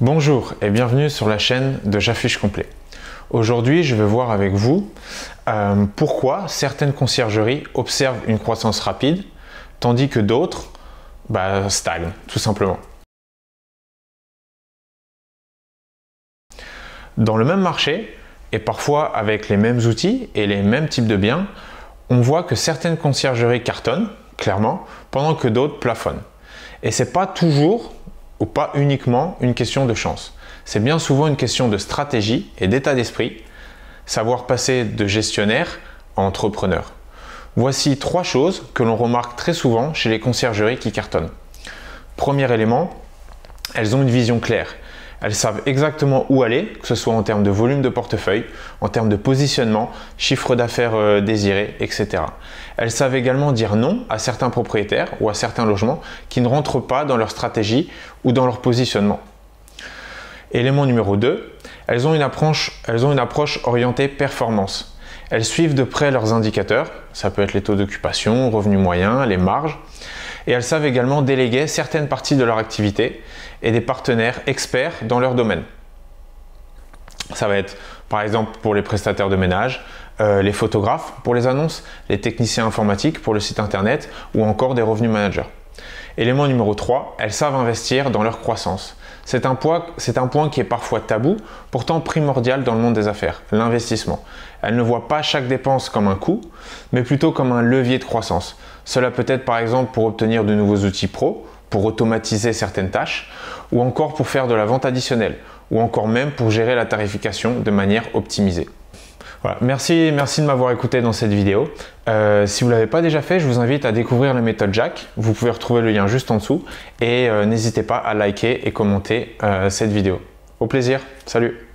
Bonjour et bienvenue sur la chaîne de J'affiche complet. Aujourd'hui, je vais voir avec vous pourquoi certaines conciergeries observent une croissance rapide, tandis que d'autres stagnent, tout simplement. Dans le même marché, et parfois avec les mêmes outils et les mêmes types de biens, on voit que certaines conciergeries cartonnent, clairement, pendant que d'autres plafonnent. Et ce n'est pas toujours ou pas uniquement une question de chance. C'est bien souvent une question de stratégie et d'état d'esprit, savoir passer de gestionnaire à entrepreneur. Voici 3 choses que l'on remarque très souvent chez les conciergeries qui cartonnent. Premier élément, elles ont une vision claire. Elles savent exactement où aller, que ce soit en termes de volume de portefeuille, en termes de positionnement, chiffre d'affaires désiré, etc. Elles savent également dire non à certains propriétaires ou à certains logements qui ne rentrent pas dans leur stratégie ou dans leur positionnement. Élément numéro 2, elles ont une approche orientée performance. Elles suivent de près leurs indicateurs, ça peut être les taux d'occupation, revenus moyens, les marges, et elles savent également déléguer certaines parties de leur activité et des partenaires experts dans leur domaine. Ça va être par exemple pour les prestataires de ménage, les photographes pour les annonces, les techniciens informatiques pour le site internet ou encore des revenus managers. Élément numéro 3, elles savent investir dans leur croissance. C'est un point qui est parfois tabou, pourtant primordial dans le monde des affaires, l'investissement. Elles ne voient pas chaque dépense comme un coût, mais plutôt comme un levier de croissance. Cela peut être par exemple pour obtenir de nouveaux outils pro, pour automatiser certaines tâches, ou encore pour faire de la vente additionnelle, ou encore même pour gérer la tarification de manière optimisée. Voilà. Merci de m'avoir écouté dans cette vidéo. Si vous ne l'avez pas déjà fait, je vous invite à découvrir la méthode Jack. Vous pouvez retrouver le lien juste en dessous et n'hésitez pas à liker et commenter cette vidéo. Au plaisir, salut!